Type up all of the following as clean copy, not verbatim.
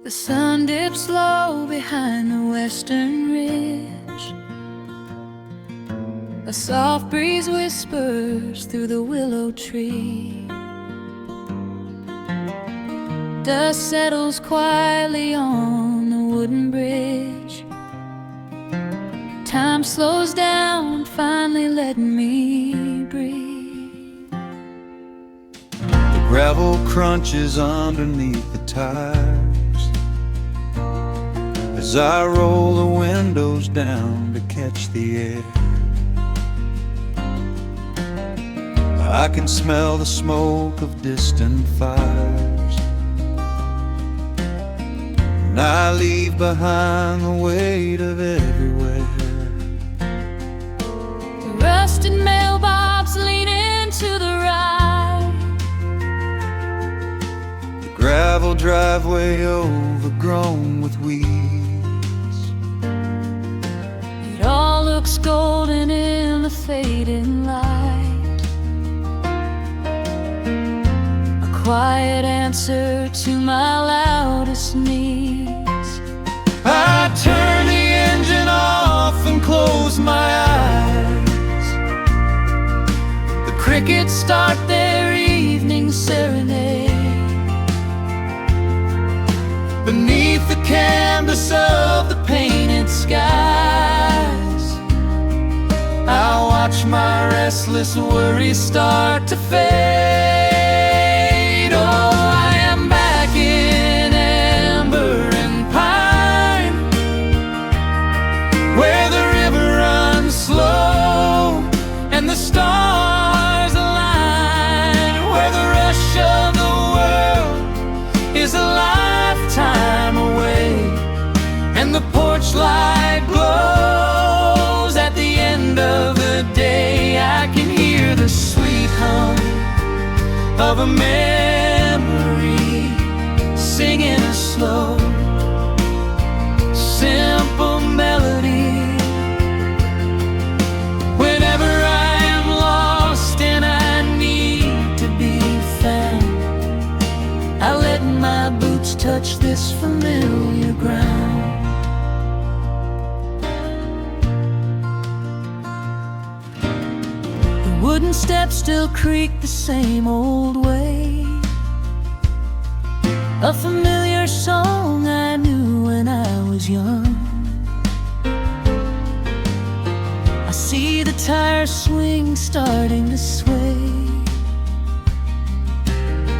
The sun dips low behind the western ridge. A soft breeze whispers through the willow tree. Dust settles quietly on the wooden bridge. Time slows down, finally letting me breathe. The gravel crunches underneath the tires as I roll the windows down to catch the air. I can smell the smoke of distant fires, and I leave behind the weight of everywhere. The rusted mailbox leaning to the right. The gravel driveway overgrown with weeds. It all looks golden in the fading light. A quiet answer to my loudest needs. I turn the engine off and close my eyes. The crickets start their evening serenade. Beneath the canvas of the painted skies, I watch my restless worries start to fade. Oh, I am back in amber and pine, where the river runs slow and the stars align, where the rush of the world is a lifetime away, and the porch light glows at the end of the day. I can hear the sweet hum of a memory singing a slow, simple melody. Whenever I am lost and I need to be found, I let my boots touch this familiar ground. The wooden steps still creak the same old way. A familiar song I knew when I was young. I see the tire swing starting to sway,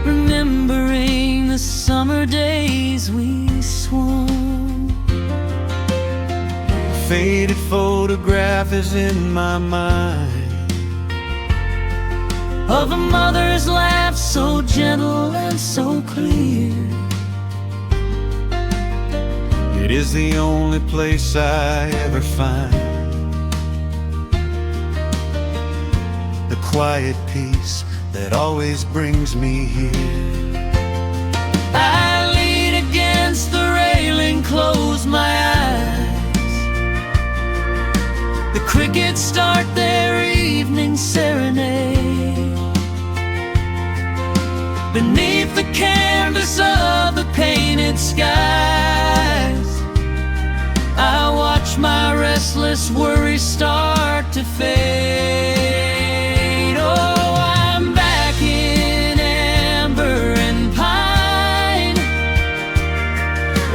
remembering the summer days we swung. A faded photograph is in my mind of a mother's laugh so gentle and so clear. It is the only place I ever find the quiet peace that always brings me here. I lean against the railing, close my eyes. The crickets start their evening serenade. Beneath the canvas of the painted skies, I watch my restless worries start to fade. Oh, I'm back in amber and pine,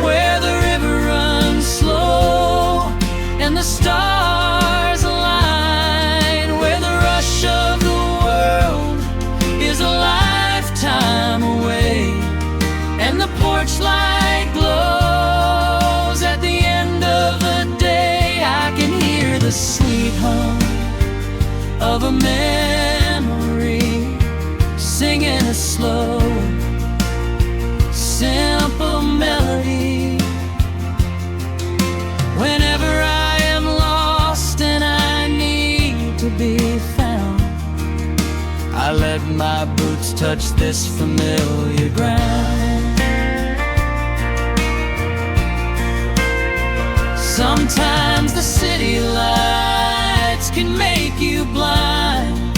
where the river runs slow and the stars align, where the rush of the world is a lifetime away, and the porch light glows at the end of the day. I can hear the sweet hum of a memory singing a slow, simple melody. Whenever I am lost and I need to be found, I let my boots touch this familiar ground. Sometimes the city lights can make you blind,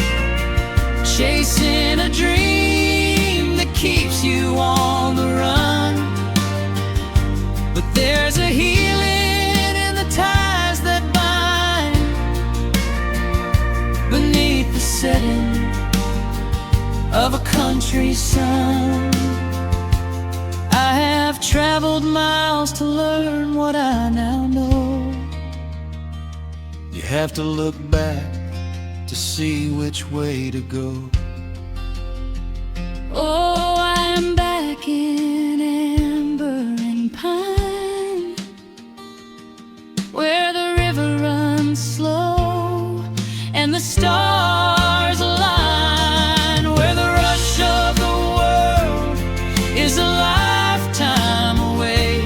chasing a dream that keeps you on the run. There's a healing in the ties that bind beneath the setting of a country sun. I have traveled miles to learn what I now know. You have to look back to see which way to go. Oh, I am back in amber and pine, where the river runs slow and the stars align, where the rush of the world is a lifetime away,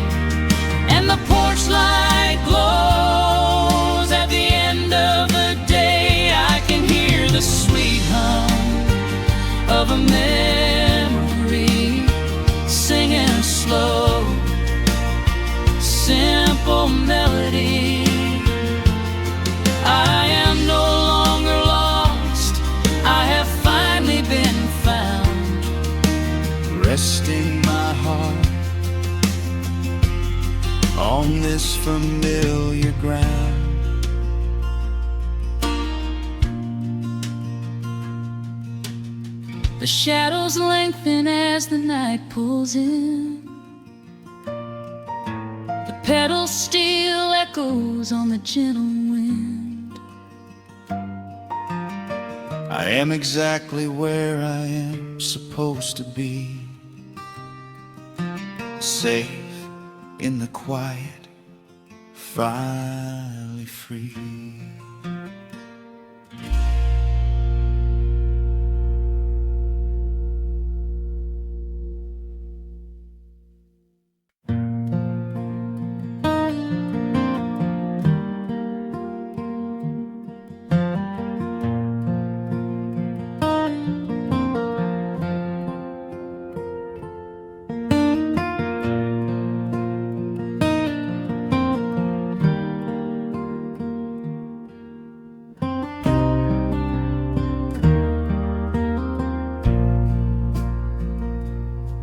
and the porch light glows at the end of the day. I can hear the sweet hum of a memory singing a slow, simple melody. I am no longer lost, I have finally been found, Resting my heart on this familiar ground. The shadows lengthen as the night pulls in. The pedal steel echoes on the gentle wind. I am exactly where I am supposed to be, safe in the quiet, finally free.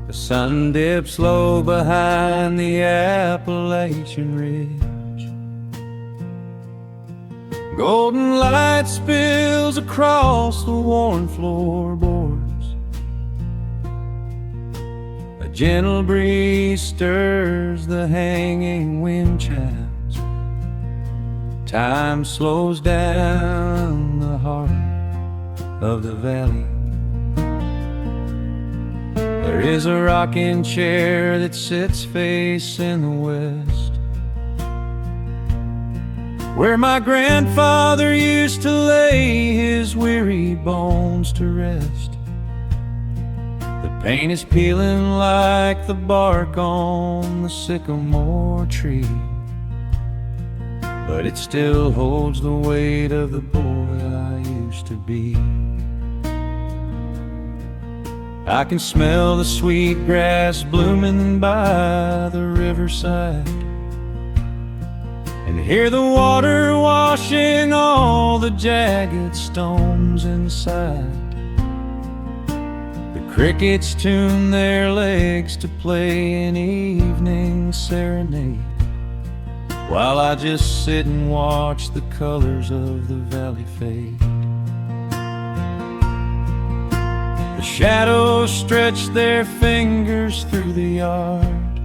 The sun dips low behind the Appalachian Ridge. Golden light spills across the worn floorboards. A gentle breeze stirs the hanging wind chimes. Time slows down the heart of the valley. There is a rocking chair that sits facing the west, where my grandfather used to lay his weary bones to rest. The paint is peeling like the bark on the sycamore tree, but it still holds the weight of the boy I used to be. I can smell the sweet grass blooming by the riverside, and hear the water washing all the jagged stones inside. The crickets tune their legs to play an evening serenade, while I just sit and watch the colors of the valley fade. The shadows stretch their fingers through the yard.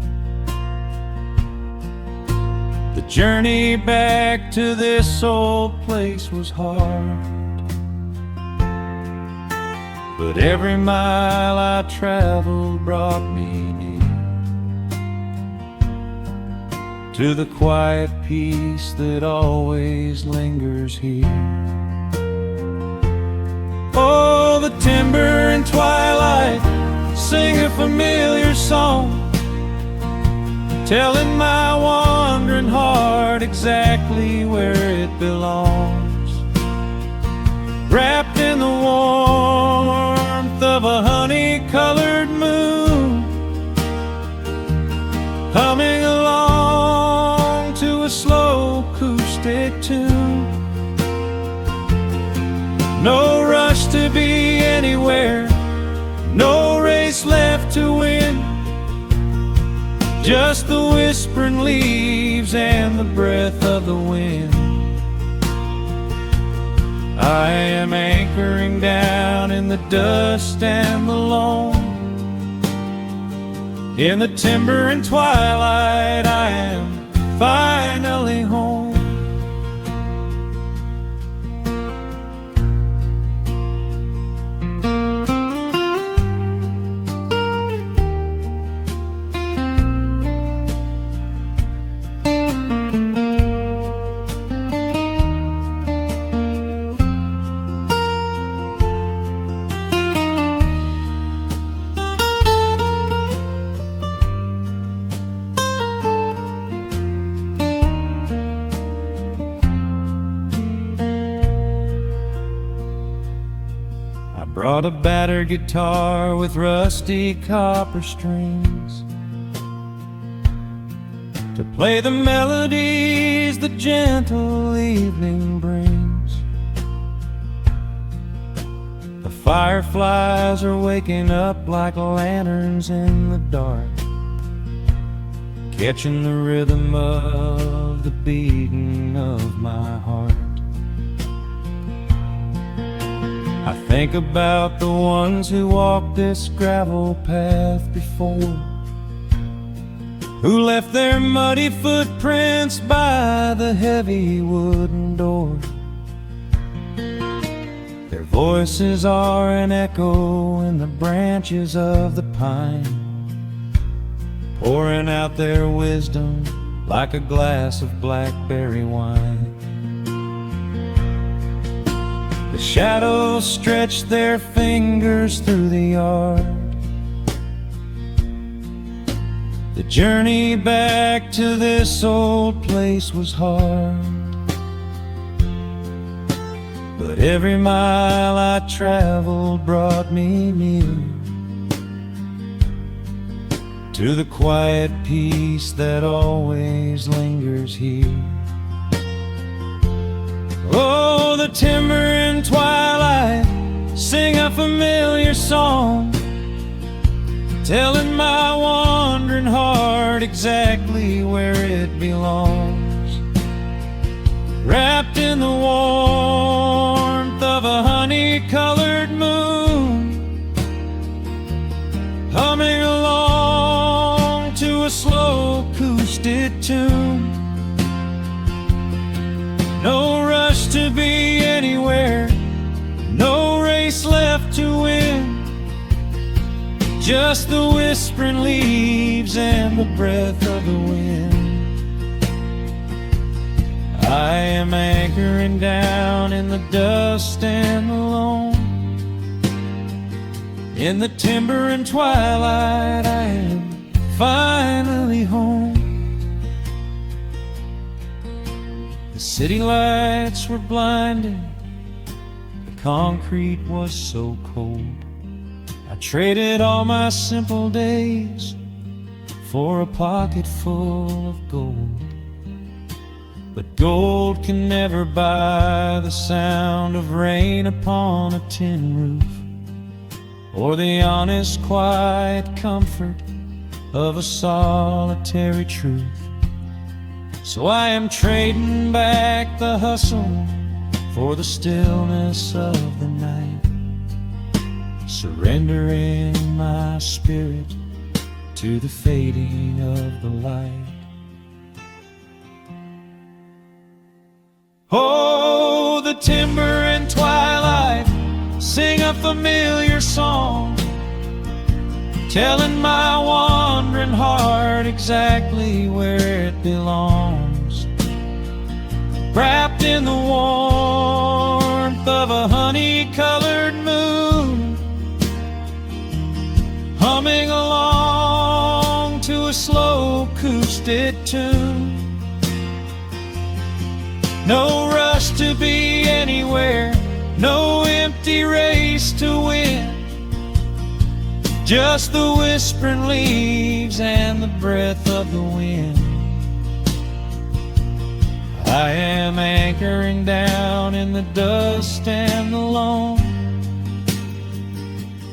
The journey back to this old place was hard, but every mile I traveled brought me near to the quiet peace that always lingers here. Oh, the timber and twilight sing a familiar song, telling my wandering heart exactly where it belongs. Wrapped in the warmth of a honey-colored moon, humming along to a slow acoustic tune. No rush to be anywhere, no race left to win. just the whispering leaves and the breath of the wind. I am anchoring down in the dust and the loam. In the timber and twilight, I am finally home. Brought a battered guitar with rusty copper strings to play the melodies the gentle evening brings. The fireflies are waking up like lanterns in the dark, catching the rhythm of the beating of my heart. I think about the ones who walked this gravel path before, who left their muddy footprints by the heavy wooden door. Their voices are an echo in the branches of the pine, pouring out their wisdom like a glass of blackberry wine. The shadows stretch their fingers through the yard. The journey back to this old place was hard, but every mile I traveled brought me near to the quiet peace that always lingers here. Oh, the timber and twilight sing a familiar song, telling my wandering heart exactly where it belongs. Wrapped in the warmth of a honey-colored moon, humming along to a slow acoustic tune. No rush to be anywhere, no race left to win, just the whispering leaves and the breath of the wind. I am anchoring down in the dust and the loam. In the timber and twilight, I am finally home. The city lights were blinding, the concrete was so cold. I traded all my simple days for a pocket full of gold. But gold can never buy the sound of rain upon a tin roof, or the honest, quiet comfort of a solitary truth. So I am trading back the hustle for the stillness of the night, surrendering my spirit to the fading of the light. Oh, the timber and twilight sing a familiar song, telling my wandering heart exactly where it belongs. Wrapped in the warmth of a honey-colored moon, humming along to a slow acoustic tune. No rush to be anywhere, no empty race to win, just the whispering leaves and the breath of the wind. I am anchoring down in the dust and the loam.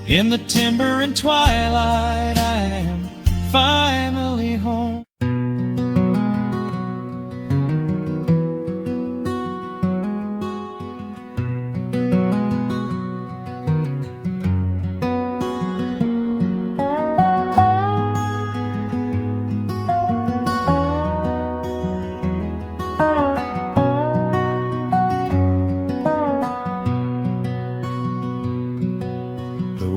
In the timber and twilight, I am finally home.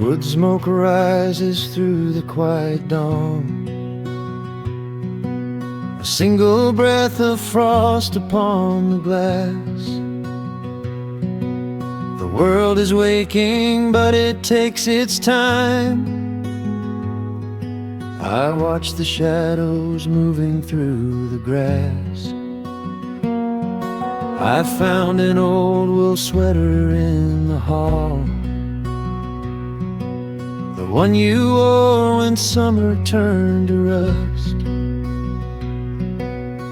Wood smoke rises through the quiet dawn, a single breath of frost upon the glass. The world is waking, but it takes its time. I watch the shadows moving through the grass. I found an old wool sweater in the hall, the one you wore when summer turned to rust.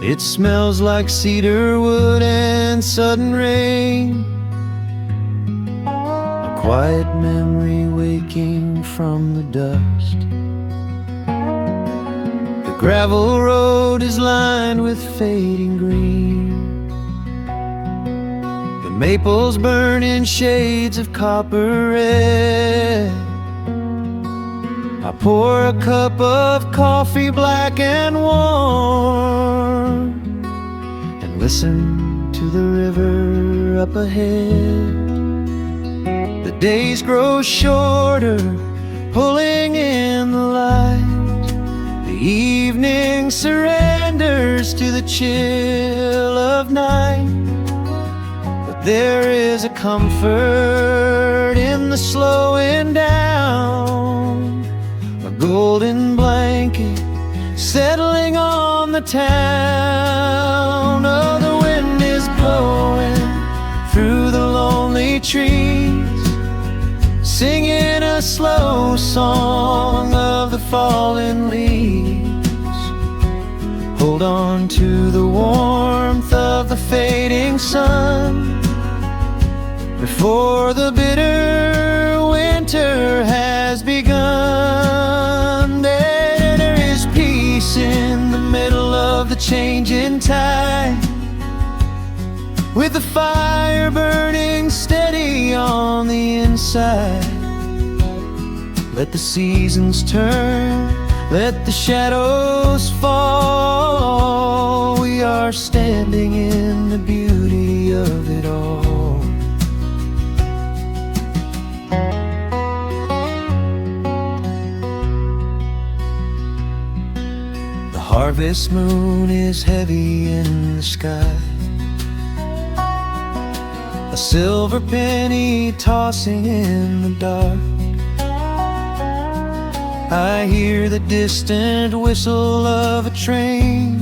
It smells like cedar wood and sudden rain, a quiet memory waking from the dust. The gravel road is lined with fading green, the maples burn in shades of copper red. I pour a cup of coffee black and warm, and listen to the river up ahead. The days grow shorter, pulling in the light. The evening surrenders to the chill of night. But there is a comfort in the slowing down, a golden blanket settling on the town. Oh, the wind is blowing through the lonely trees, singing a slow song of the fallen leaves. Hold on to the warmth of the fading sun before the bitter winter has begun. There is peace in the middle of the changing tide, with the fire burning steady on the inside. Let the seasons turn, let the shadows fall. We are standing in the beauty of it all. The harvest moon is heavy in the sky, a silver penny tossing in the dark. I hear the distant whistle of a train,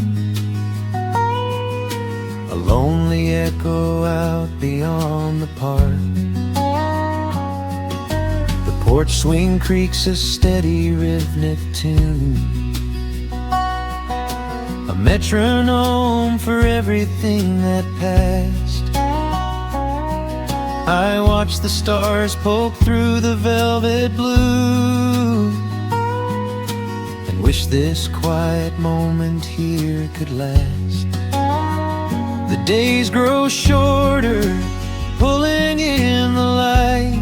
a lonely echo out beyond the park. The porch swing creaks a steady rhythmic tune, a metronome for everything that passed. I watch the stars poke through the velvet blue, and wish this quiet moment here could last. The days grow shorter, pulling in the light.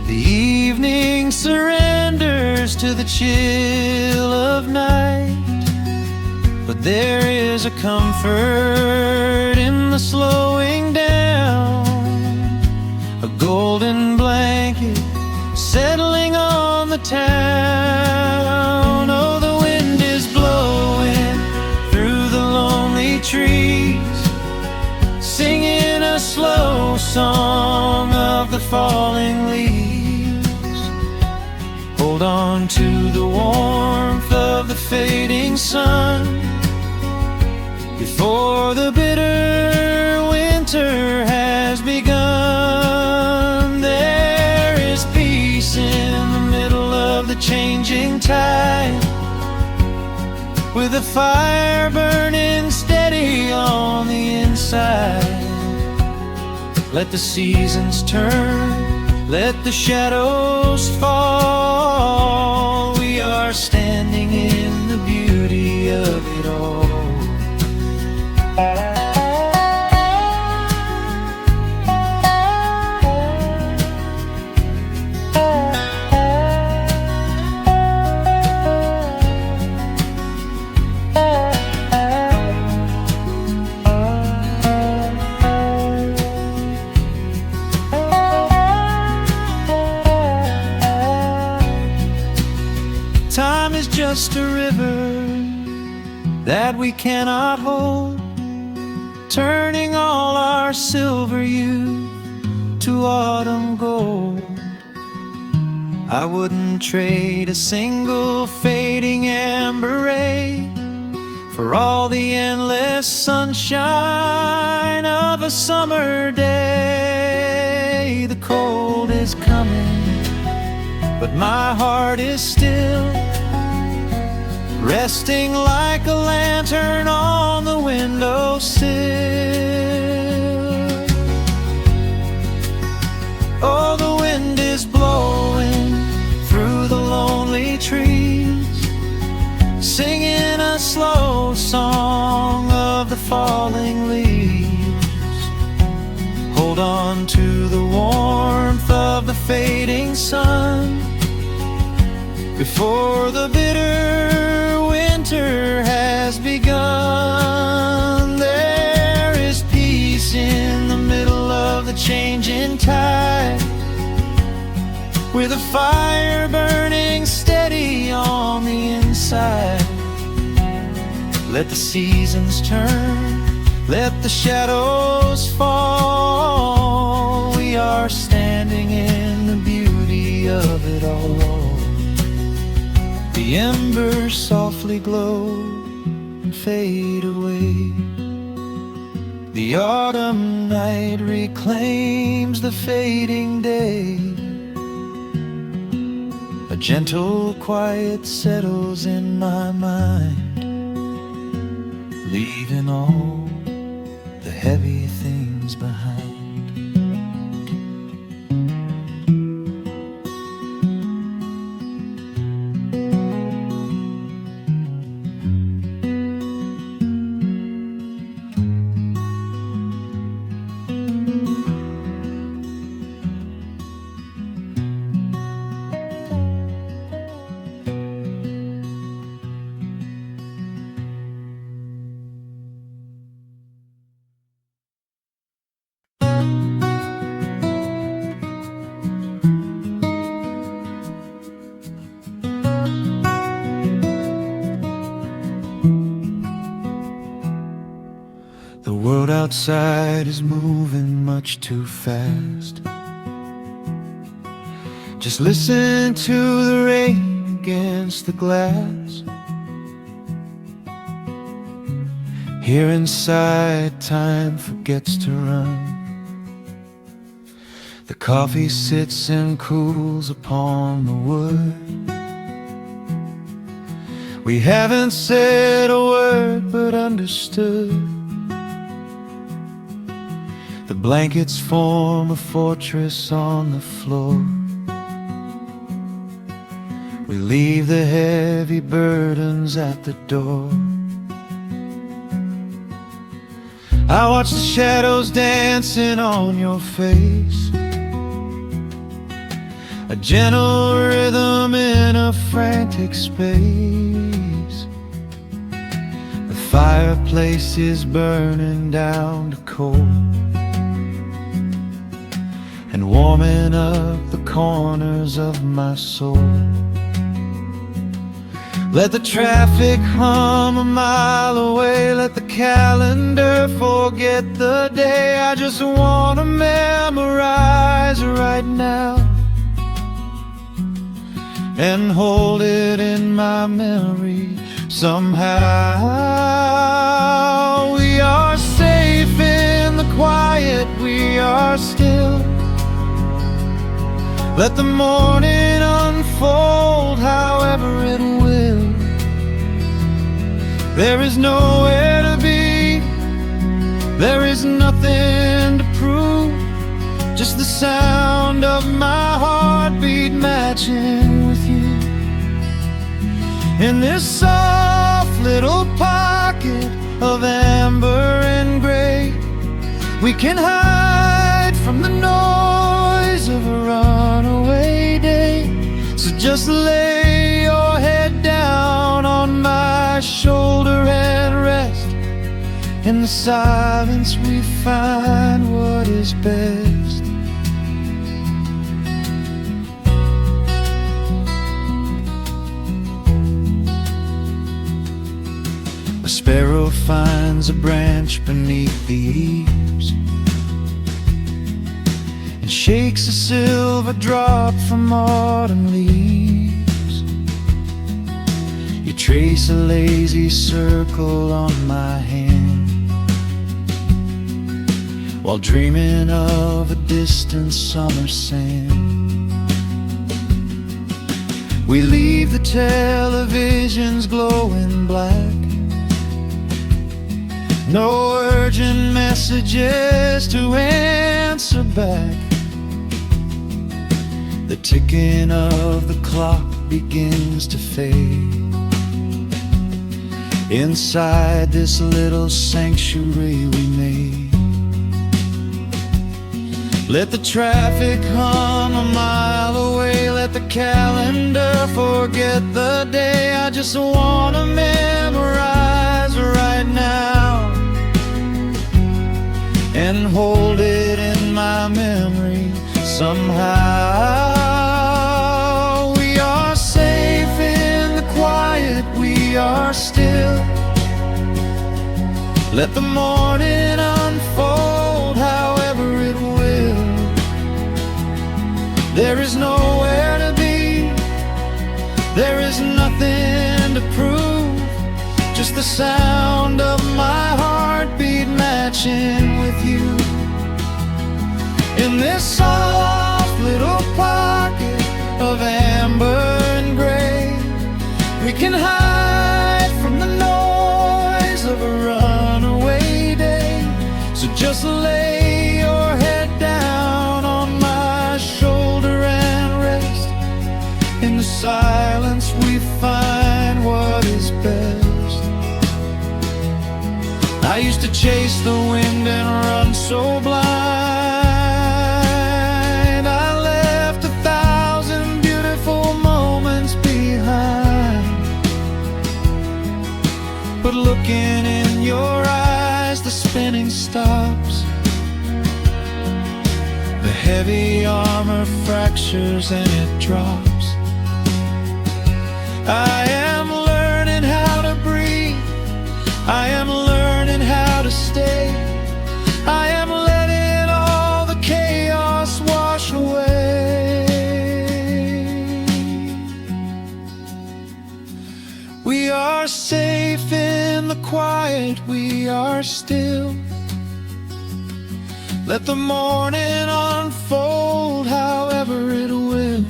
The evening surrenders to the chill of night. But there is a comfort in the slowing down, a golden blanket settling on the town. Oh, the wind is blowing through the lonely trees, singing a slow song of the falling leaves. Hold on to the warmth of the fading sun before the bitter winter has begun. There is peace in the middle of the changing tide, with a fire burning steady on the inside. Let the seasons turn, let the shadows fall. We are standing in is just a river that we cannot hold, turning all our silver youth to autumn gold. I wouldn't trade a single fading amber ray for all the endless sunshine of a summer day. The cold is coming, but my heart is still resting like a lantern on the windowsill. Oh, the wind is blowing through the lonely trees, singing a slow song of the falling leaves. Hold on to the warmth of the fading sun before the bitter winter has begun. There is peace in the middle of the changing tide, with a fire burning steady on the inside. Let the seasons turn, let the shadows fall. We are standing in the beauty of it all. The embers softly glow and fade away. The autumn night reclaims the fading day. A gentle quiet settles in my mind, leaving all the heavy things behind. The world outside is moving much too fast. Just listen to the rain against the glass. Here inside, time forgets to run. The coffee sits and cools upon the wood. We haven't said a word but understood. The blankets form a fortress on the floor. We leave the heavy burdens at the door. I watch the shadows dancing on your face, a gentle rhythm in a frantic space. The fireplace is burning down to coal and warming up the corners of my soul. Let the traffic hum a mile away, let the calendar forget the day. I just wanna memorize right now and hold it in my memory somehow. We are safe in the quiet, we are still. Let the morning unfold however it will. There is nowhere to be, there is nothing to prove, just the sound of my heartbeat matching with you. In this soft little pocket of amber and gray, we can hide from the noise of a runaway day. So just lay your head down on my shoulder and rest. In the silence we find what is best. sparrow finds a branch beneath the eaves and shakes a silver drop from autumn leaves. You trace a lazy circle on my hand while dreaming of a distant summer sand. We leave the televisions glowing black, no urgent messages to answer back. The ticking of the clock begins to fade inside this little sanctuary we made. Let the traffic hum a mile away, let the calendar forget the day. I just wanna memorize right now and hold it in my memory somehow. We are safe in the quiet, we are still. Let the morning unfold however it will. There is nowhere to be, there is nothing to prove, just the sound of my heartbeat matching with you. In this soft little pocket of amber and gray, we can hide from the noise of a runaway day. So just lay your head down on my shoulder and rest. In the silence we find what is best. I used to chase the wind and run so blind. I left 1,000 beautiful moments behind. But looking in your eyes, the spinning stops. The heavy armor fractures and it drops. I am learning how to breathe, I am learning how to stay. I am letting all the chaos wash away. We are safe in the quiet, we are still. Let the morning unfold however it will.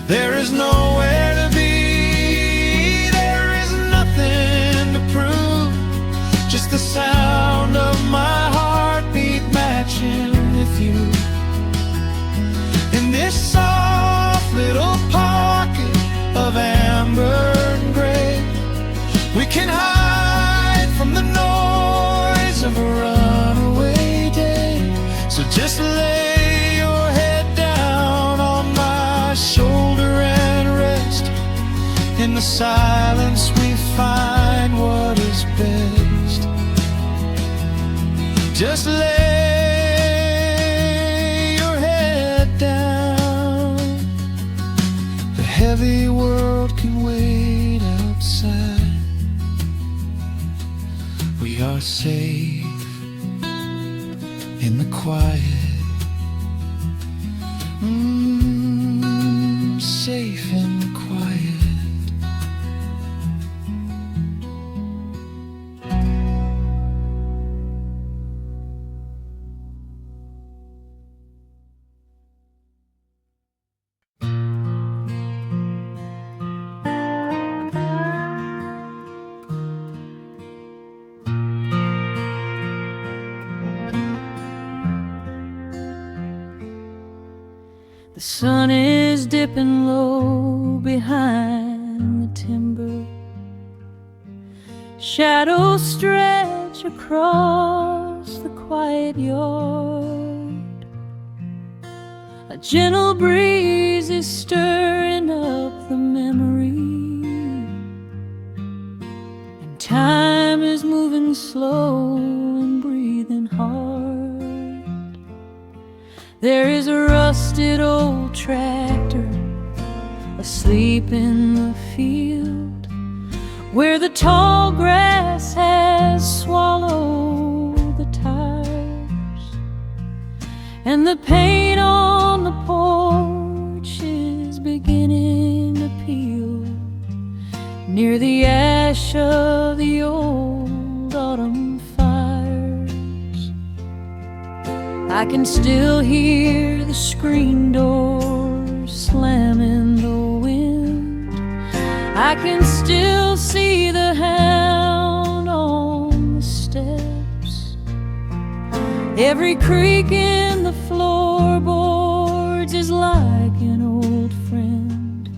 There is nowhere to be, there is nothing to prove, just the sound of my heartbeat matching with you. In this soft little pocket of amber and gray, we can hide from the noise of a runaway day. So just lay your head down on my shoulder and rest. In the silence we find what is best. Just lay your head down. The heavy world can wait outside. We are safe in the quiet. Safe in the quiet. The sun is dipping low behind the timber. Shadows stretch across the quiet yard. A gentle breeze is stirring up the memory, and time is moving slow and breathing hard. There is a rusted old tractor asleep in the field, where the tall grass has swallowed the tires, and the paint on the porch is beginning to peel near the ash of the old autumn fires. I can still hear the screen door slam in the wind. I can still see the hound on the steps. Every creak in the floorboards is like an old friend,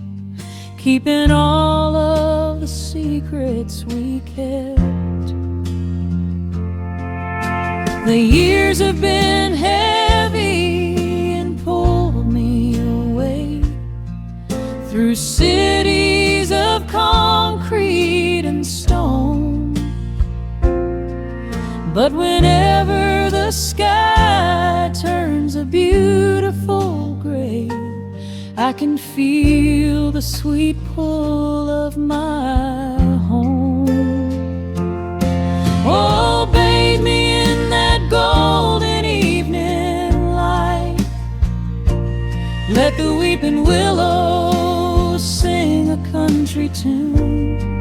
keeping all of the secrets we kept. The years have been heavy and pulled me away through cities of concrete and stone. But whenever the sky turns a beautiful gray, I can feel the sweet pull of my home. Oh, bathe me in that golden evening light. Let the weeping willows sing a country tune.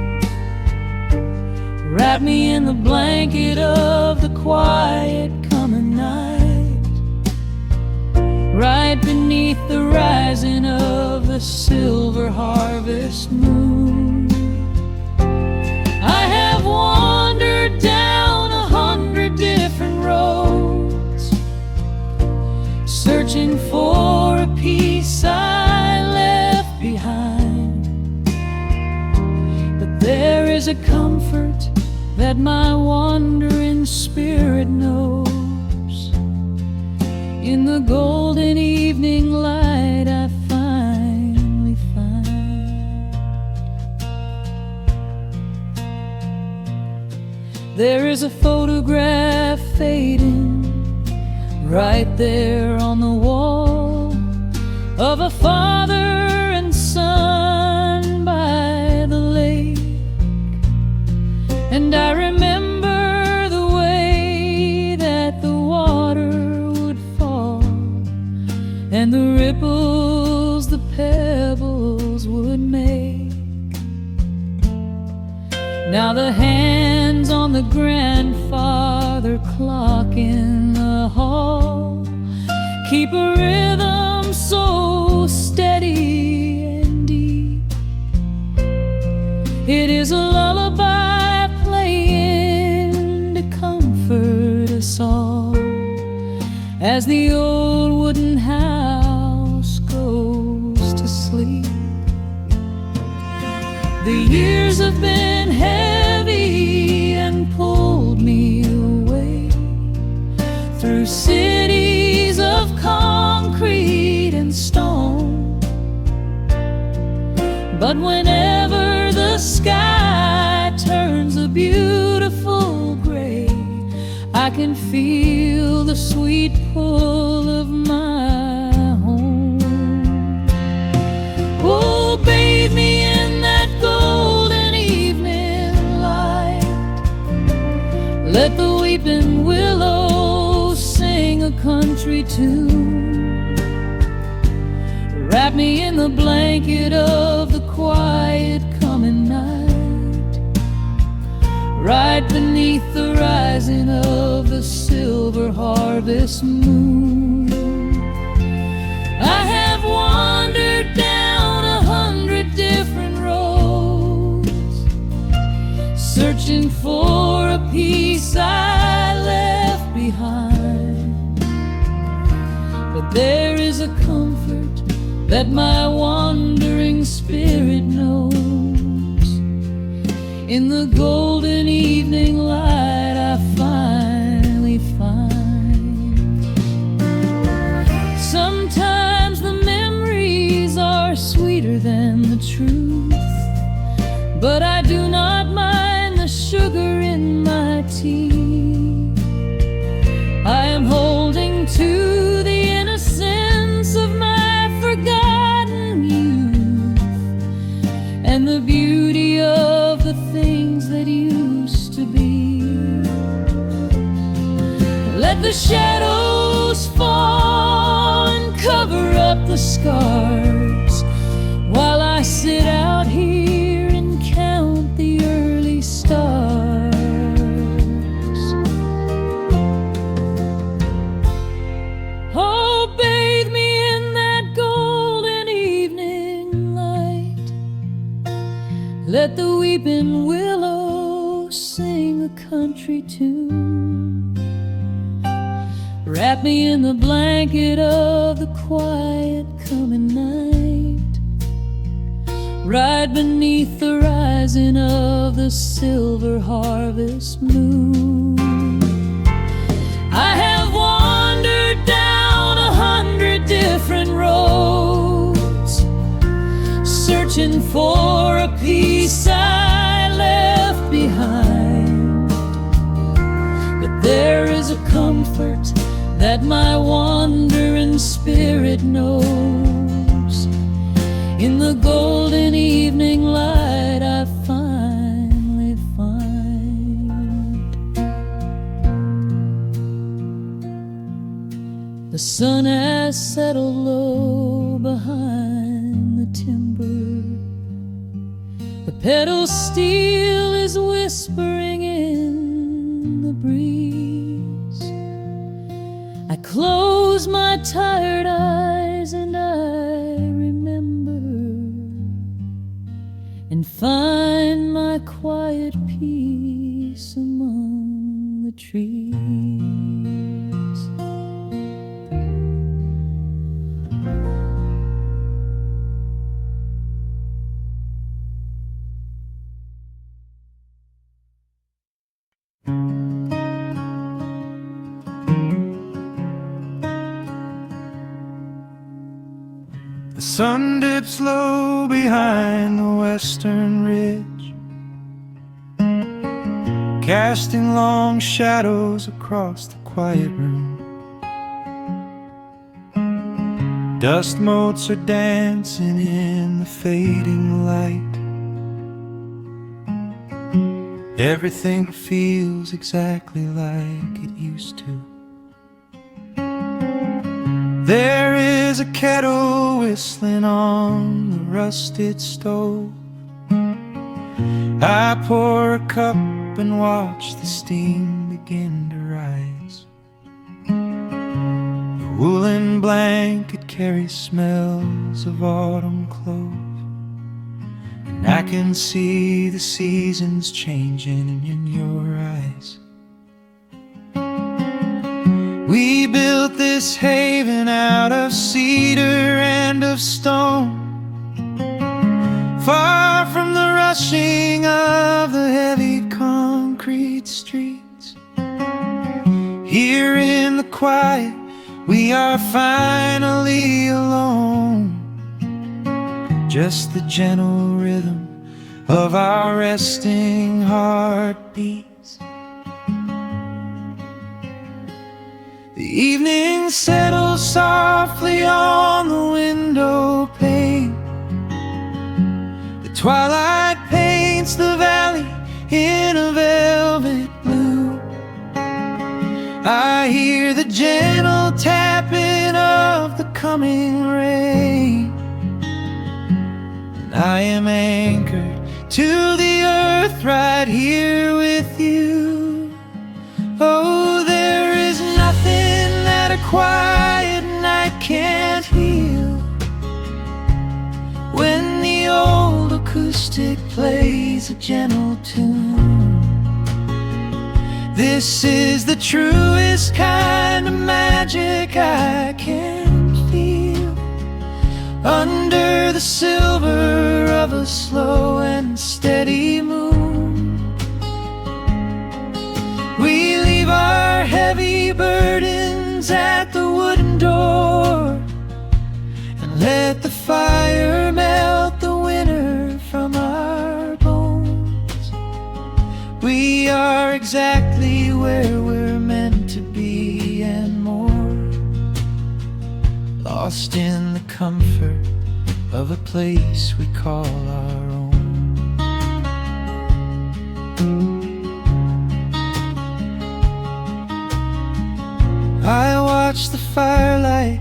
Wrap me in the blanket of the quiet coming night, right beneath the rising of the silver harvest moon. I have wandered down 100 different roads, searching for a piece I left behind. But there is a comfort that my wandering spirit knows. In the golden evening light I finally find. There is a photograph fading right there on the wall of a father and son by the lake. And I remember the way that the water would fall, and the ripples the pebbles would make. Now the hands on the grandfather clock in the hall keep a rhythm so steady and deep. It is a lullaby playing to comfort us all as the old wooden house goes to sleep. The years have been heavy and pulled me away through cities of concrete and stone. But whenever the sky turns a beautiful gray, I can feel the sweet pull of my home. Oh, bathe me in that golden evening light. Let the weeping willows sing a country tune. Wrap me in the blanket of the quiet coming night, right beneath the rising of the silver harvest moon. I have wandered down 100 different roads, searching for a piece I left behind. But there is a comfort that my wandering spirit knows. In the golden evening light I finally find. Sometimes the memories are sweeter than the truth, but I do not mind the sugar in my tea. I am holding to the innocence of my forgotten youth and the beauty of the things shadows fall and cover up the scars, while I sit out here and count the early stars. Oh, bathe me in that golden evening light. Let the weeping willow sing a country tune. Wrap me in the blanket of the quiet coming night, right beneath the rising of the silver harvest moon. I have wandered down 100 different roads, searching for a piece I left behind, but there is a comfort that my wandering spirit knows. In the golden evening light I finally find. The sun has settled low behind the timber. The pedal steel is whispering in the breeze. I close my tired eyes and I remember, and find my quiet peace among the trees. The sun dips low behind the western ridge, casting long shadows across the quiet room. Dust motes are dancing in the fading light. Everything feels exactly like it used to. There is a kettle whistling on the rusted stove. I pour a cup and watch the steam begin to rise. The woolen blanket carries smells of autumn clove, and I can see the seasons changing in your eyes. We built this haven out of cedar and of stone, far from the rushing of the heavy concrete streets. Here in the quiet, we are finally alone, just the gentle rhythm of our resting heartbeats. The evening settles softly on the window pane. The twilight paints the valley in a velvet blue. I hear the gentle tapping of the coming rain, and I am anchored to the earth right here with you. Oh, there is nothing that a quiet night can't heal, when the old acoustic plays a gentle tune. This is the truest kind of magic I can feel, under the silver of a slow and steady moon. We leave our heavy burdens at the wooden door, and let the fire melt the winter from our bones. We are exactly where we're meant to be and more, lost in the comfort of a place we call our own. I watch the firelight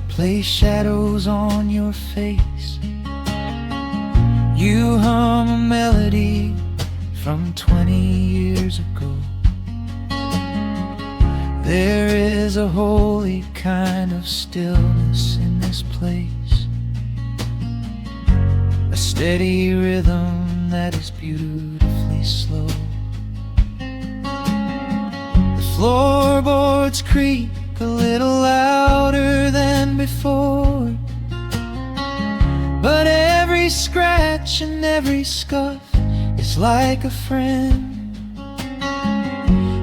play shadows on your face. You hum a melody from 20 years ago. There is a holy kind of stillness in this place, a steady rhythm that is beautifully slow. The floorboards creak a little louder than before, but every scratch and every scuff is like a friend.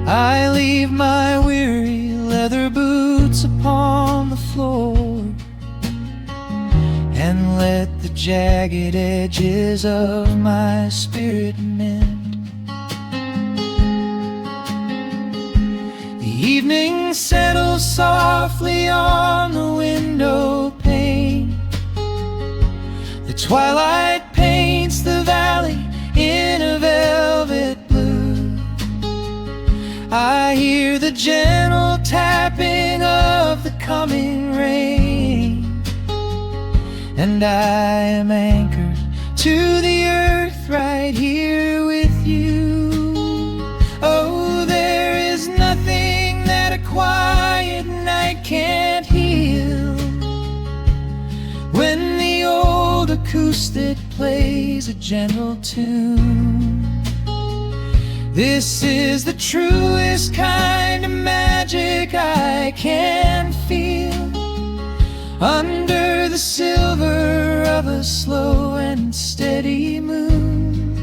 I leave my weary leather boots upon the floor and let the jagged edges of my spirit mend. The evening settles softly on the window pane. The twilight paints the valley in a velvet blue. I hear the gentle tapping of the coming rain, and I am anchored to the earth right here with you. Oh, there is nothing that a quiet night can't heal. When the old acoustic plays a gentle tune, this is the truest kind of magic I can feel. Under the silver of a slow and steady moon,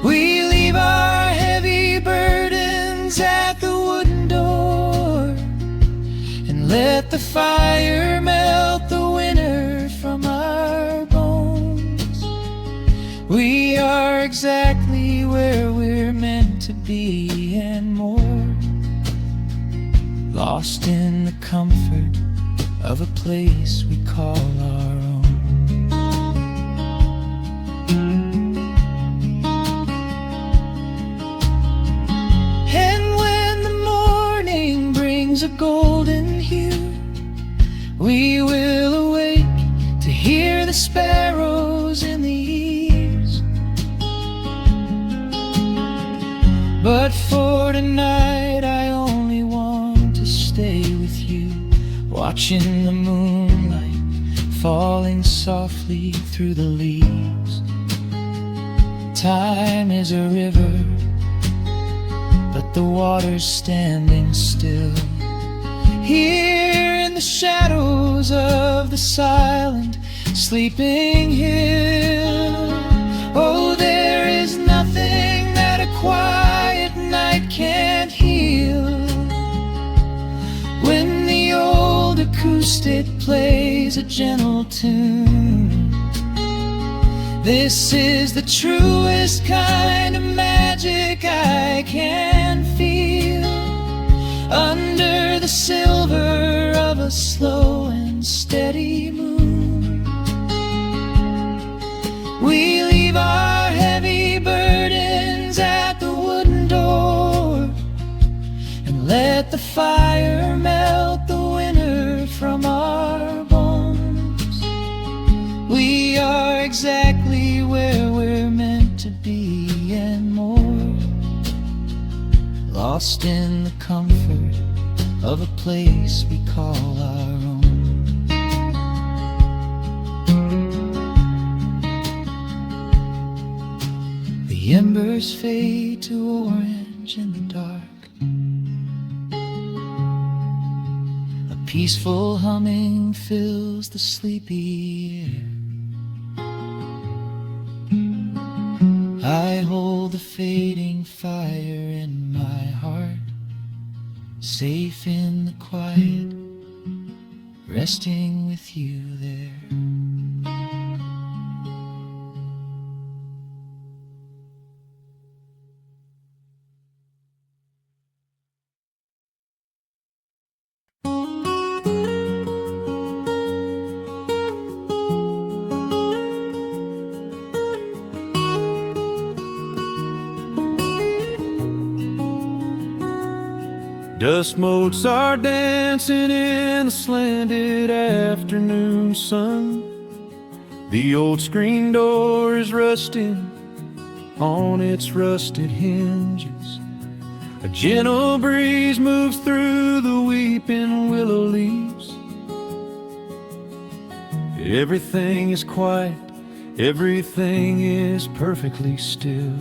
we leave our heavy burdens at the wooden door and let the fire melt the winter from our bones. We are exactly where we're meant to be and more, lost in the comfort of a place we call our own. And when the morning brings a golden hue, we will awake to hear the sparrows in the eaves. But for tonight I only want to stay with you, watching the moonlight falling softly through the leaves. Time is a river, but the water's standing still. Here in the shadows of the silent sleeping hill, oh, there is nothing that a quiet night can't heal. When the old acoustic plays a gentle tune, this is the truest kind of magic I can feel. Under the silver of a slow and steady moon, we leave our heavy burdens at the wooden door and let the fire melt the winter from our bones. We are exactly where we're meant to be and more, lost in the comfort of a place we call our own. The embers fade to orange in the dark. A peaceful humming fills the sleepy air. I hold the fading fire in my heart, safe in the quiet, resting with you there. Dust motes are dancing in the slanted afternoon sun. The old screen door is rusting on its rusted hinges. A gentle breeze moves through the weeping willow leaves. Everything is quiet, everything is perfectly still.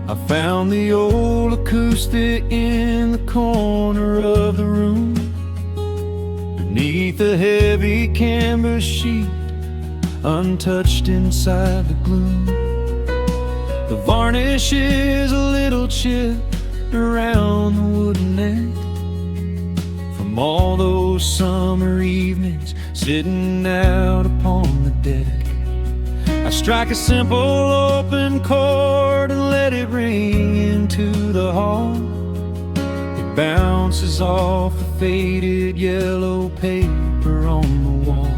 I found the old acoustic in the corner of the room, beneath a heavy canvas sheet, untouched inside the gloom. The varnish is a little chipped around the wooden neck from all those summer evenings sitting out upon the deck. I strike a simple open chord and let it ring into the hall. It bounces off the faded yellow paper on the wall.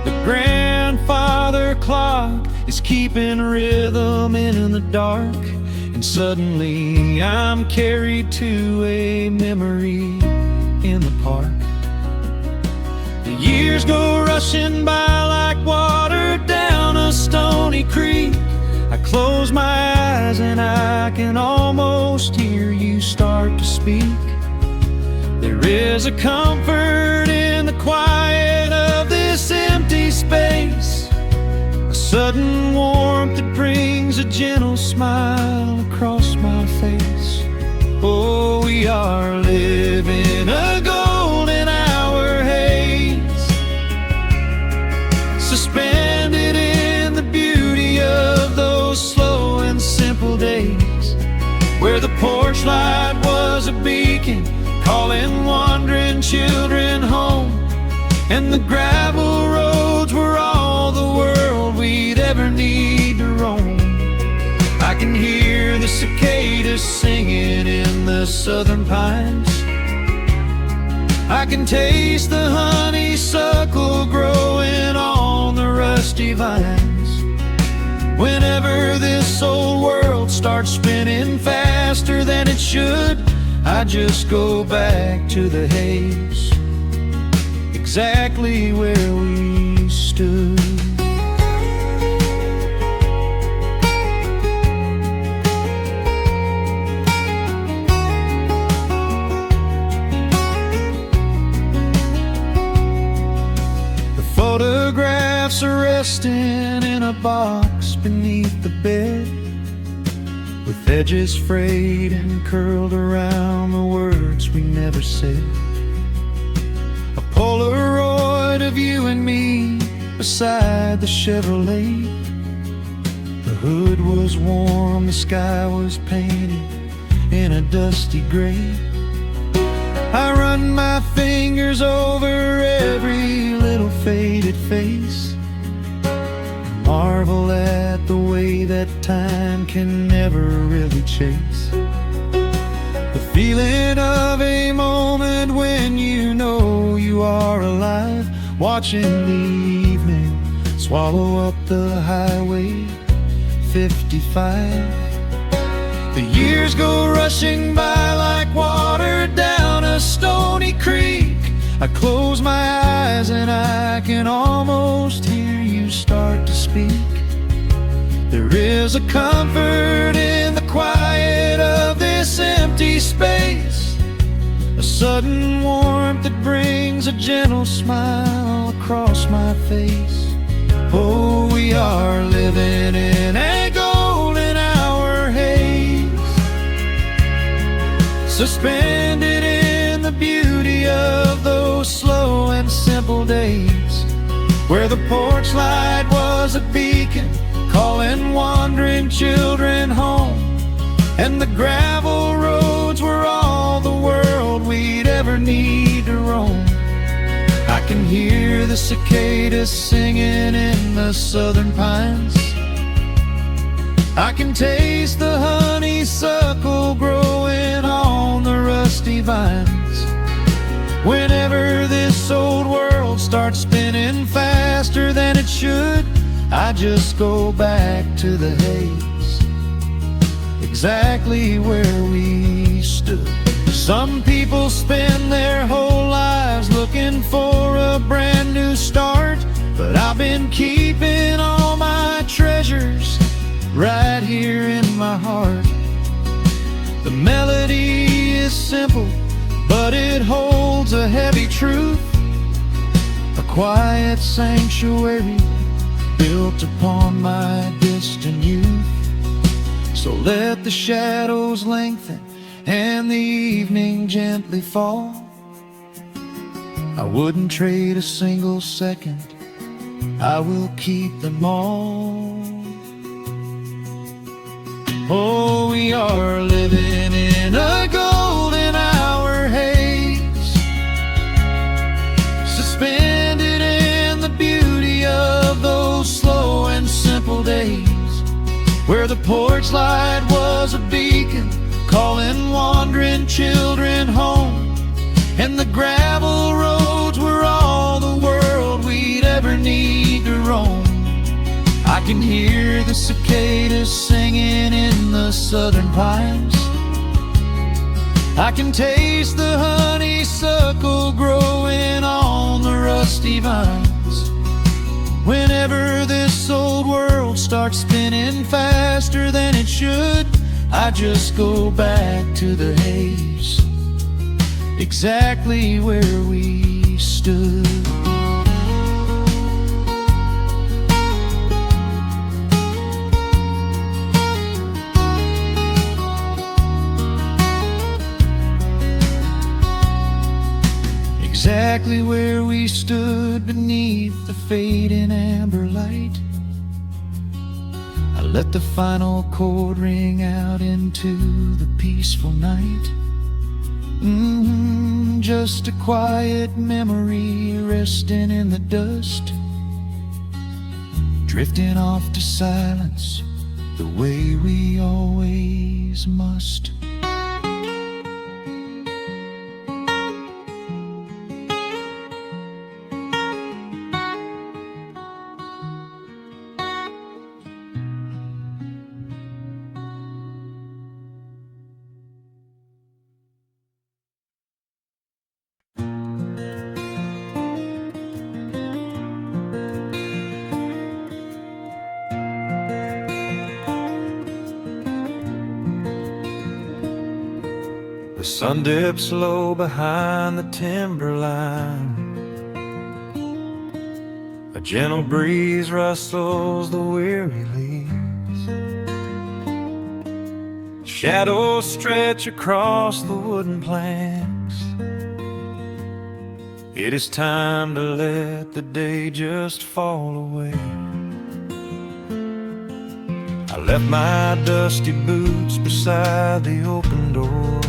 The grandfather clock is keeping rhythm in the dark, and suddenly I'm carried to a memory in the park. The years go rushing by like water down a stony creek. I close my eyes and I can almost hear you start to speak. There is a comfort in the quiet of this empty space, a sudden warmth that brings a gentle smile across my face. Oh, we are living a golden hour haze, suspended in the beauty of those slow and simple days, where the porch light was a beacon calling wandering children home, and the gravel roads were all the world we'd ever need to roam. I can hear the cicadas singing in the southern pines. I can taste the honeysuckle growing on the rusty vines. Whenever this old world starts spinning faster than it should, I just go back to the haze, exactly where we stood. Photographs are resting in a box beneath the bed, with edges frayed and curled around the words we never said. A Polaroid of you and me beside the Chevrolet. The hood was warm, the sky was painted in a dusty gray. I run my fingers over every little faded face, marvel at the way that time can never really chase. The feeling of a moment when you know you are alive, watching the evening swallow up the highway 55. The years go rushing by like water down a stony creek. I close my eyes and I can almost hear you start to speak. There is a comfort in the quiet of this empty space, a sudden warmth that brings a gentle smile across my face. Oh, we are living in a golden hour haze, suspended in the beauty of those slow and simple days, where the porch light was a beacon calling wandering children home, and the gravel roads were all the world we'd ever need to roam. I can hear the cicadas singing in the southern pines. I can taste the honeysuckle growing on the rusty vines. Whenever this old world starts spinning faster than it should, I just go back to the haze, exactly where we stood. Some people spend their whole lives looking for a brand new start, but I've been keeping all my treasures right here in my heart. The melody is simple, but it holds a heavy truth, a quiet sanctuary built upon my distant youth. So let the shadows lengthen and the evening gently fall. I wouldn't trade a single second, I will keep them all. Oh, we are living in a golden hour haze, suspended in the beauty of those slow and simple days, where the porch light was a beacon calling wandering children home, and the gravel roads were all the world we'd ever need to roam. I can hear the cicadas singing in the southern pines, I can taste the honeysuckle growing on the rusty vines. Whenever this old world starts spinning faster than it should, I just go back to the haze, exactly where we stood. Exactly where we stood beneath the fading amber light. I let the final chord ring out into the peaceful night. Just a quiet memory resting in the dust, drifting off to silence the way we always must. The sun dips low behind the timberline, a gentle breeze rustles the weary leaves, shadows stretch across the wooden planks. It is time to let the day just fall away. I left my dusty boots beside the open door,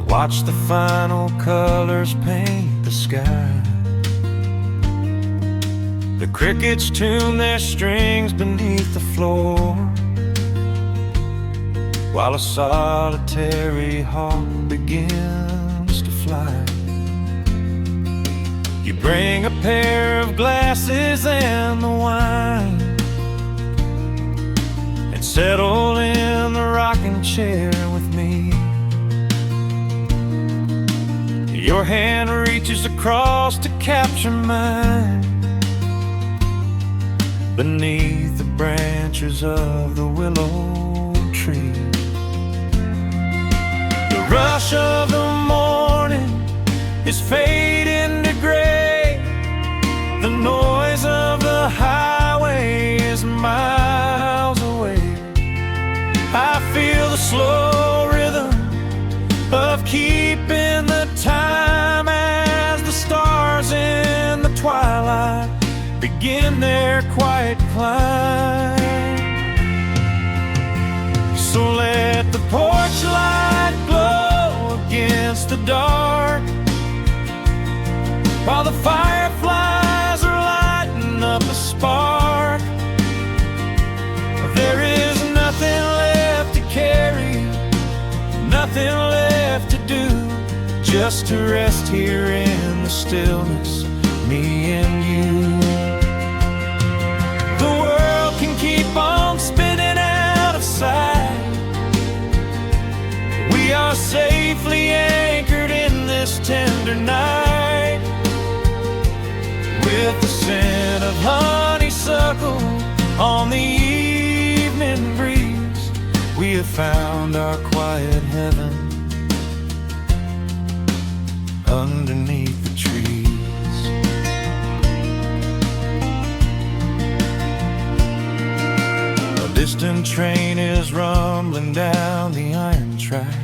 watch the final colors paint the sky. The crickets tune their strings beneath the floor, while a solitary hawk begins to fly. You bring a pair of glasses and the wine, and settle in the rocking chair with me. Your hand reaches across to capture mine, beneath the branches of the willow tree. The rush of the morning is fading to gray, the noise of the highway is miles away. I feel the slow rhythm of keeping the time as the stars in the twilight begin their quiet climb. So let the porch light glow against the dark, while the fireflies are lighting up a spark. There is nothing left to carry, nothing left to do, just to rest here in the stillness, me and you. are safely anchored in this tender night. With the scent of honeysuckle on the evening breeze, we have found our quiet heaven underneath the trees. A distant train is rumbling down the iron track,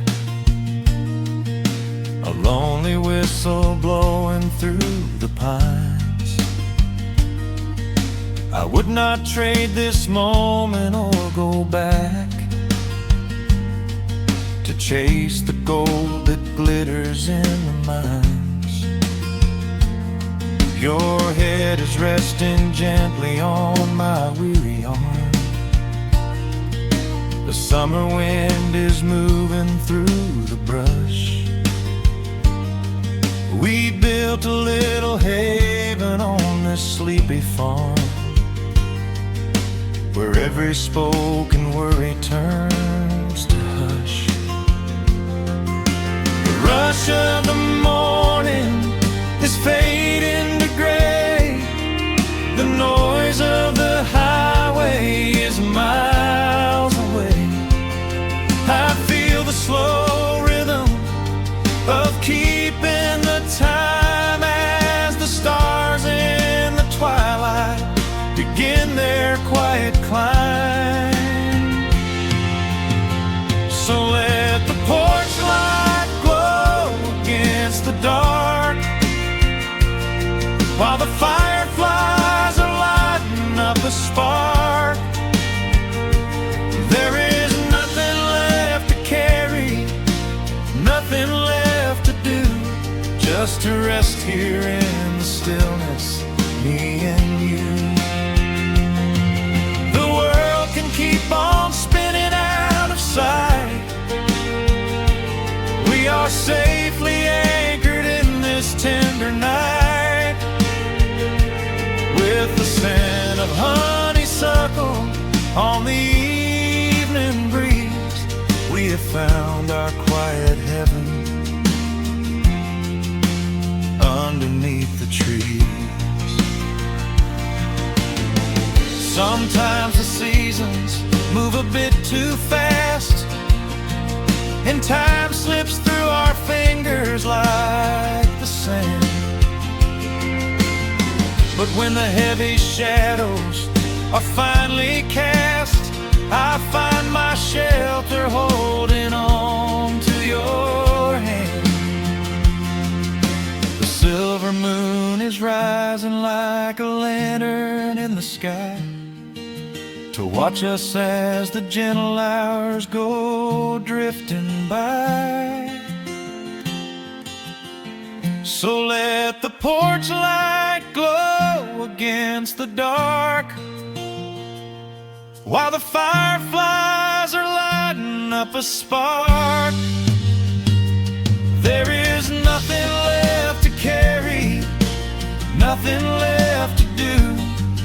a lonely whistle blowing through the pines. I would not trade this moment or go back to chase the gold that glitters in the mines. Your head is resting gently on my weary arm. The summer wind is moving through the brush. We built a little haven on this sleepy farm, where every spoken worry turns to hush. The rush of the morning is fading to gray. The noise of the highway is miles away. I feel the slow rhythm of keeping the time as the stars in the twilight begin their quiet climb. So let the porch light glow against the dark, while the fireflies are lighting up a spark. There is nothing left to carry, nothing left to do, just to rest here in the stillness, me and you. The world can keep on spinning out of sight. We are safely anchored in this tender night. With the scent of honeysuckle on the evening breeze, we have found our quiet heaven underneath the trees. Sometimes the seasons move a bit too fast, and time slips through our fingers like the sand. But when the heavy shadows are finally cast, I find my shelter holding on to your hand. The silver moon is rising like a lantern in the sky, to watch us as the gentle hours go drifting by. So let the porch light glow against the dark, while the fireflies are lighting up a spark. There is nothing left to carry, nothing left to do,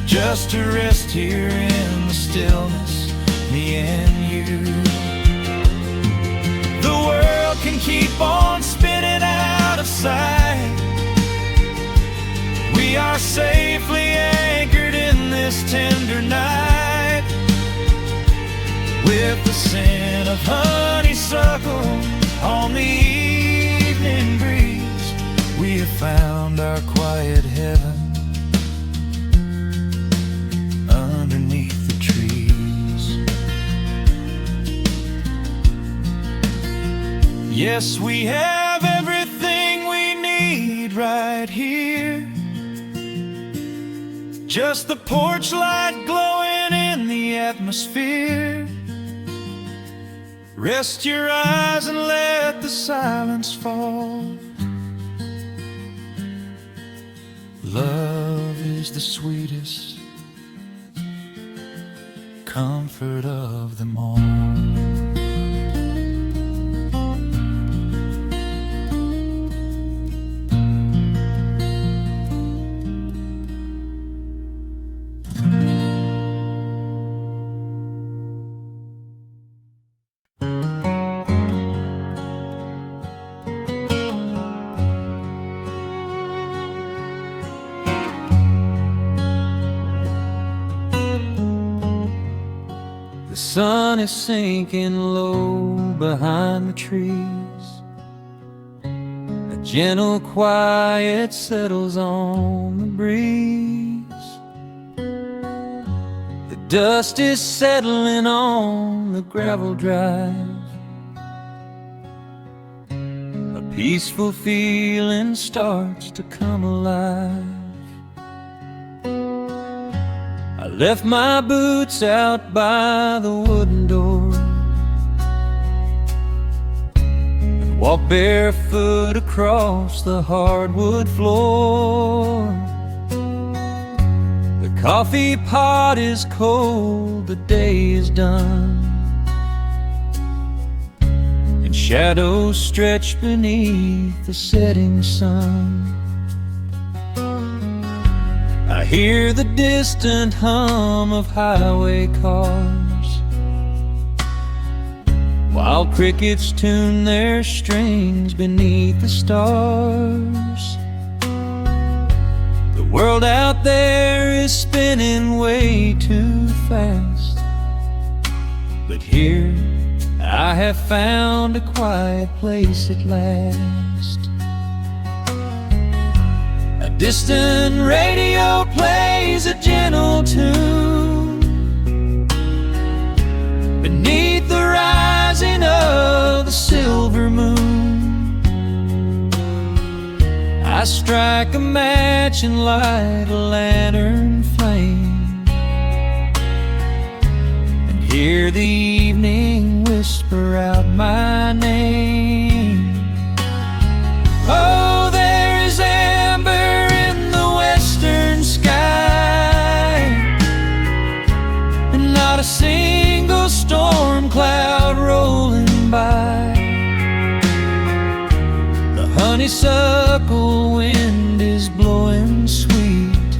just to rest here in the stillness, me and you. The world can keep on spinning out of sight. We are safely anchored in this tender night. With the scent of honeysuckle on the evening breeze, we have found our quiet heaven underneath the trees. Yes, we have everything we need right here. Just the porch light glowing in the atmosphere. Rest your eyes and let the silence fall. Love is the sweetest comfort of them all. sun is sinking low behind the trees. A gentle quiet settles on the breeze. The dust is settling on the gravel drive. A peaceful feeling starts to come alive. I left my boots out by the wooden door and walked barefoot across the hardwood floor. The coffee pot is cold, the day is done, and shadows stretch beneath the setting sun. I hear the distant hum of highway cars, while crickets tune their strings beneath the stars. The world out there is spinning way too fast, but here I have found a quiet place at last. A distant radio plays a gentle tune beneath the rising of the silver moon. I strike a match and light a lantern flame, and hear the evening whisper out my name. Oh, there is amber in the western sky, and not a single storm cloud rolling by. The honeysuckle wind is blowing sweet,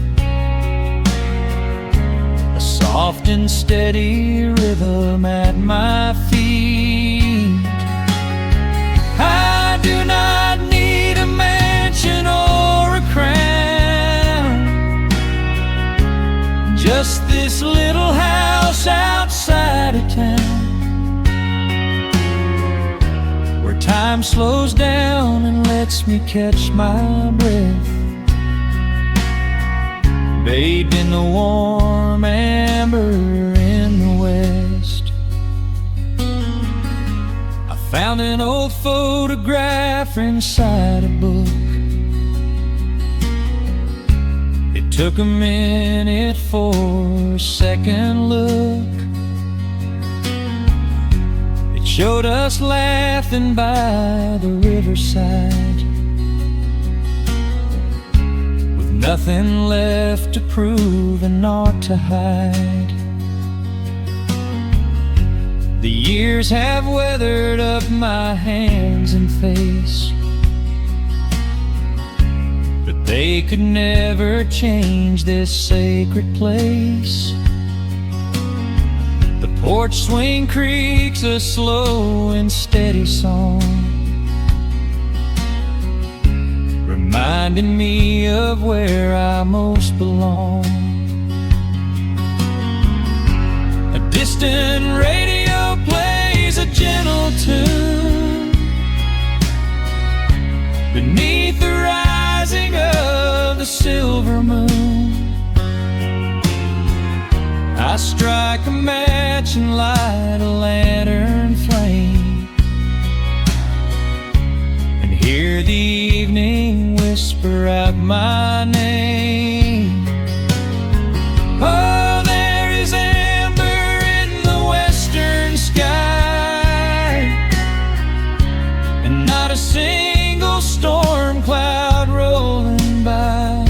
a soft and steady rhythm at my feet. I do not need a mansion or a crown, just this little house outside of town, where time slows down and lets me catch my breath, bathed in the warm amber in the west. I found an old photograph inside a book. It took a minute for a second look. It showed us laughing by the riverside, with nothing left to prove and naught to hide. The years have weathered up my hands and face, but they could never change this sacred place. The porch swing creaks a slow and steady song, reminding me of where I most belong. A distant radio plays a gentle tune beneath the rising of the silver moon. I strike a match and light a lantern flame, and hear the evening whisper out my name. Oh, there is amber in the western sky, and not a single storm cloud rolling by.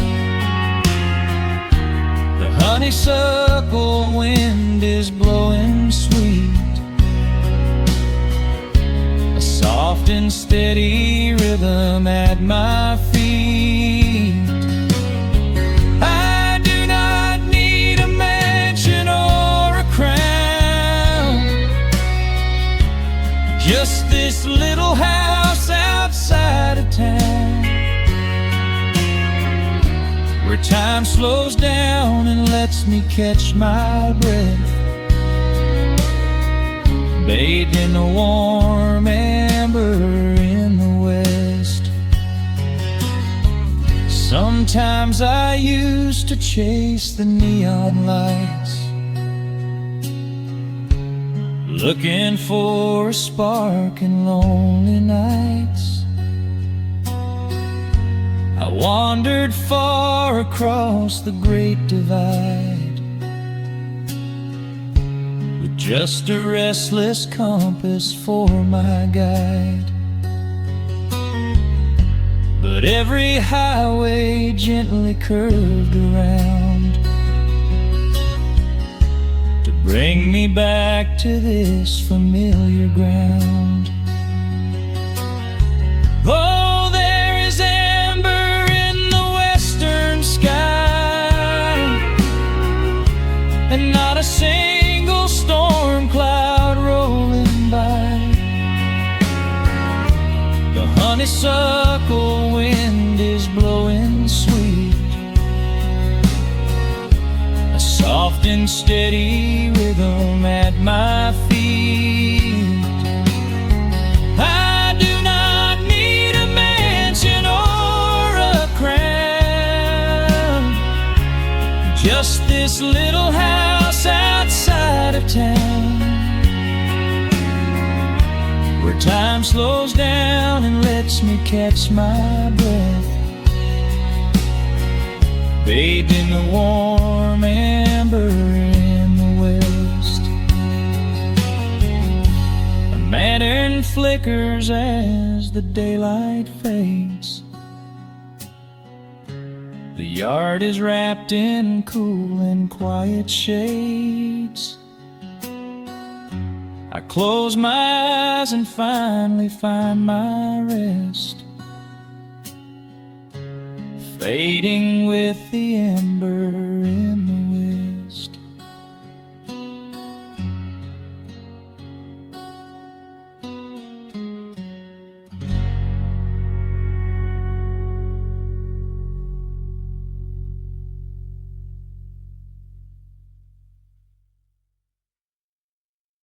The honeysuckle wind is blowing sweet, a soft and steady rhythm at my feet. I do not need a mansion or a crown, just this little house outside of town, where time slows down and lets me catch my breath, bathed in the warm amber in the west. Sometimes I used to chase the neon lights, looking for a spark in lonely nights. I wandered far across the great divide, with just a restless compass for my guide. But every highway gently curved around to bring me back to this familiar ground. Oh, there is amber in the western sky, and not a single storm cloud rolling by. The honeysuckle wind is blowing sweet, a soft and steady rhythm at my feet. I do not need a mansion or a crown, just this little house outside of town, where time slows down and lets me catch my breath, bathed in the warm amber in the west. A lantern flickers as the daylight fades. The yard is wrapped in cool and quiet shades. I close my eyes and finally find my rest, fading with the ember